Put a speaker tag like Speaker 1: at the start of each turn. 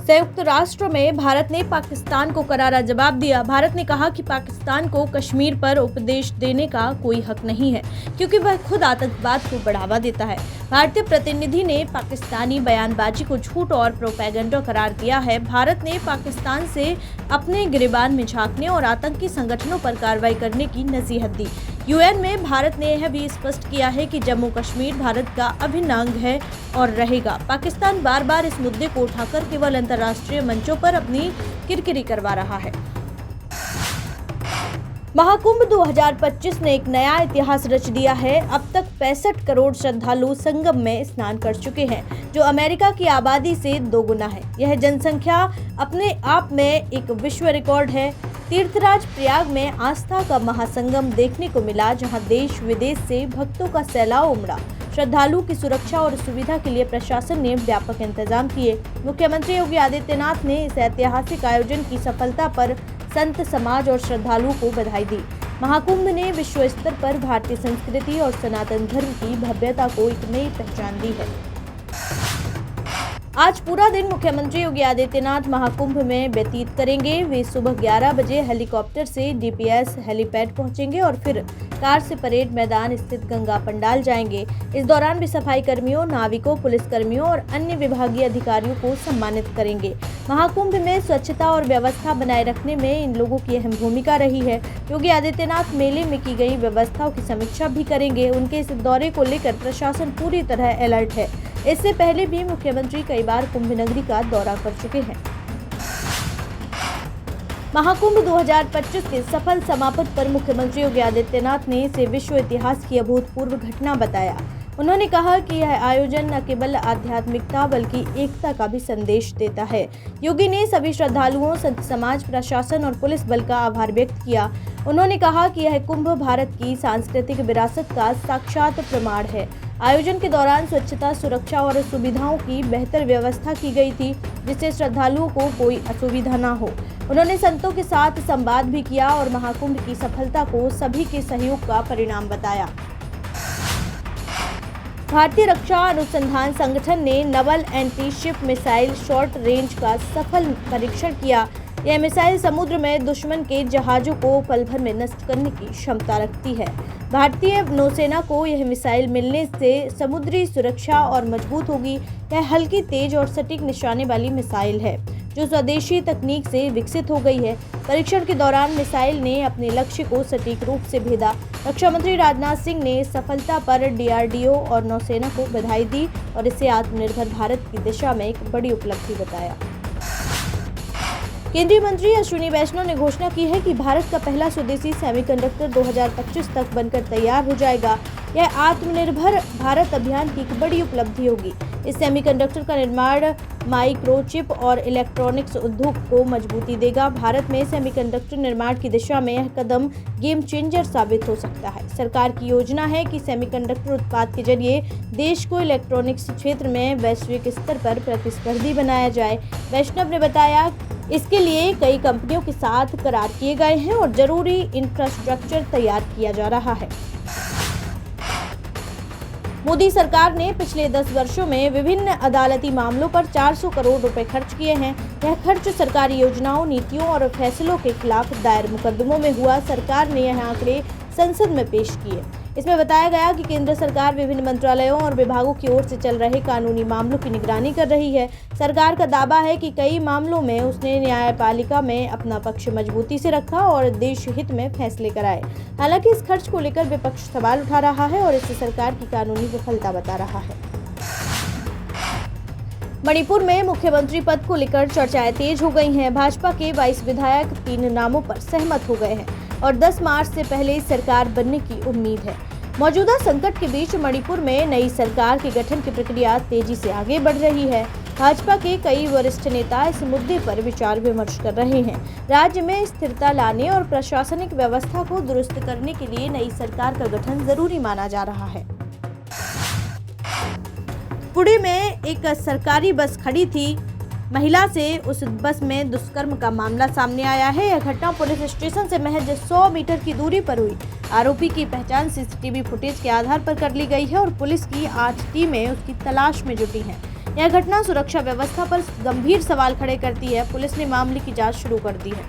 Speaker 1: संयुक्त राष्ट्र में भारत ने पाकिस्तान को करारा जवाब दिया। भारत ने कहा कि पाकिस्तान को कश्मीर पर उपदेश देने का कोई हक नहीं है, क्योंकि वह खुद आतंकवाद को बढ़ावा देता है। भारतीय प्रतिनिधि ने पाकिस्तानी बयानबाजी को झूठ और प्रोपेगेंडा करार दिया है। भारत ने पाकिस्तान से अपने गिरेबान में झांकने और आतंकी संगठनों पर कार्रवाई करने की नसीहत दी। यूएन में भारत ने यह भी स्पष्ट किया है कि जम्मू कश्मीर भारत का अभिन्न अंग है और रहेगा। पाकिस्तान बार बार इस मुद्दे को उठाकर केवल अंतर्राष्ट्रीय मंचों पर अपनी किरकिरी करवा रहा है। महाकुंभ 2025 ने एक नया इतिहास रच दिया है। अब तक 65 करोड़ श्रद्धालु संगम में स्नान कर चुके हैं, जो अमेरिका की आबादी से 2 गुना है। यह जनसंख्या अपने आप में एक विश्व रिकॉर्ड है। तीर्थराज प्रयाग में आस्था का महासंगम देखने को मिला, जहां देश विदेश से भक्तों का सैलाब उमड़ा। श्रद्धालुओं की सुरक्षा और सुविधा के लिए प्रशासन ने व्यापक इंतजाम किए। मुख्यमंत्री योगी आदित्यनाथ ने इस ऐतिहासिक आयोजन की सफलता पर संत समाज और श्रद्धालुओं को बधाई दी। महाकुंभ ने विश्व स्तर पर भारतीय संस्कृति और सनातन धर्म की भव्यता को एक नई पहचान दी है। आज पूरा दिन मुख्यमंत्री योगी आदित्यनाथ महाकुंभ में व्यतीत करेंगे। वे सुबह 11 बजे हेलीकॉप्टर से डीपीएस हेलीपैड पहुंचेंगे और फिर कार से परेड मैदान स्थित गंगा पंडाल जाएंगे। इस दौरान वे सफाई कर्मियों, नाविकों, पुलिसकर्मियों और अन्य विभागीय अधिकारियों को सम्मानित करेंगे। महाकुंभ में स्वच्छता और व्यवस्था बनाए रखने में इन लोगों की अहम भूमिका रही है। योगी आदित्यनाथ मेले में की गई व्यवस्थाओं की समीक्षा भी करेंगे। उनके इस दौरे को लेकर प्रशासन पूरी तरह अलर्ट है। इससे पहले भी मुख्यमंत्री कई बार कुंभ नगरी का दौरा कर चुके हैं। महाकुंभ 2025 के सफल समापन पर मुख्यमंत्री योगी आदित्यनाथ ने इसे विश्व इतिहास की अभूतपूर्व घटना बताया। उन्होंने कहा कि यह आयोजन न केवल आध्यात्मिकता बल्कि एकता का भी संदेश देता है। योगी ने सभी श्रद्धालुओं, संत समाज, प्रशासन और पुलिस बल का आभार व्यक्त किया। उन्होंने कहा कि यह कुंभ भारत की सांस्कृतिक विरासत का साक्षात प्रमाण है। आयोजन के दौरान स्वच्छता, सुरक्षा और सुविधाओं की बेहतर व्यवस्था की गई थी, जिससे श्रद्धालुओं को कोई असुविधा न हो। उन्होंने संतों के साथ संवाद भी किया और महाकुंभ की सफलता को सभी के सहयोग का परिणाम बताया। भारतीय रक्षा अनुसंधान संगठन ने Naval anti ship missile short range का सफल परीक्षण किया। यह मिसाइल समुद्र में दुश्मन के जहाजों को पल भर में नष्ट करने की क्षमता रखती है। भारतीय नौसेना को यह मिसाइल मिलने से समुद्री सुरक्षा और मजबूत होगी। यह हल्की, तेज और सटीक निशाने वाली मिसाइल है, जो स्वदेशी तकनीक से विकसित हो गई है। परीक्षण के दौरान मिसाइल ने अपने लक्ष्य को सटीक रूप से भेदा। रक्षा मंत्री राजनाथ सिंह ने सफलता पर डीआरडीओ और नौसेना को बधाई दी और इसे आत्मनिर्भर भारत की दिशा में एक बड़ी उपलब्धि बताया। केंद्रीय मंत्री अश्विनी वैष्णव ने घोषणा की है कि भारत का पहला स्वदेशी सेमीकंडक्टर 2025 तक बनकर तैयार हो जाएगा। यह आत्मनिर्भर भारत अभियान की एक बड़ी उपलब्धि होगी। इस सेमीकंडक्टर का निर्माण माइक्रोचिप और इलेक्ट्रॉनिक्स उद्योग को मजबूती देगा। भारत में सेमीकंडक्टर निर्माण की दिशा में यह कदम गेम चेंजर साबित हो सकता है। सरकार की योजना है कि सेमीकंडक्टर उत्पाद के जरिए देश को इलेक्ट्रॉनिक्स क्षेत्र में वैश्विक स्तर पर प्रतिस्पर्धी बनाया जाए। वैष्णव ने बताया, इसके लिए कई कंपनियों के साथ करार किए गए हैं और जरूरी इंफ्रास्ट्रक्चर तैयार किया जा रहा है। मोदी सरकार ने पिछले 10 वर्षों में विभिन्न अदालती मामलों पर 400 करोड़ रुपए खर्च किए हैं। यह खर्च सरकारी योजनाओं, नीतियों और फैसलों के खिलाफ दायर मुकदमों में हुआ। सरकार ने यह आंकड़े संसद में पेश किए। इसमें बताया गया कि केंद्र सरकार विभिन्न मंत्रालयों और विभागों की ओर से चल रहे कानूनी मामलों की निगरानी कर रही है। सरकार का दावा है कि कई मामलों में उसने न्यायपालिका में अपना पक्ष मजबूती से रखा और देश हित में फैसले कराए। हालांकि इस खर्च को लेकर विपक्ष सवाल उठा रहा है और इसे सरकार की कानूनी विफलता बता रहा है। मणिपुर में मुख्यमंत्री पद को लेकर चर्चाएं तेज हो गई हैं। भाजपा के 22 विधायक 3 नामों पर सहमत हो गए हैं और 10 मार्च से पहले सरकार बनने की उम्मीद है। मौजूदा संकट के बीच मणिपुर में नई सरकार के गठन की प्रक्रिया तेजी से आगे बढ़ रही है। भाजपा के कई वरिष्ठ नेता इस मुद्दे पर विचार विमर्श कर रहे हैं। राज्य में स्थिरता लाने और प्रशासनिक व्यवस्था को दुरुस्त करने के लिए नई सरकार का गठन जरूरी माना जा रहा है। पुणे में एक सरकारी बस खड़ी थी। महिला से उस बस में दुष्कर्म का मामला सामने आया है। यह घटना पुलिस स्टेशन से महज 100 मीटर की दूरी पर हुई। आरोपी की पहचान सीसीटीवी फुटेज के आधार पर कर ली गई है और पुलिस की 8 टीमें उसकी तलाश में जुटी हैं। यह घटना सुरक्षा व्यवस्था पर गंभीर सवाल खड़े करती है। पुलिस ने मामले की जांच शुरू कर दी है।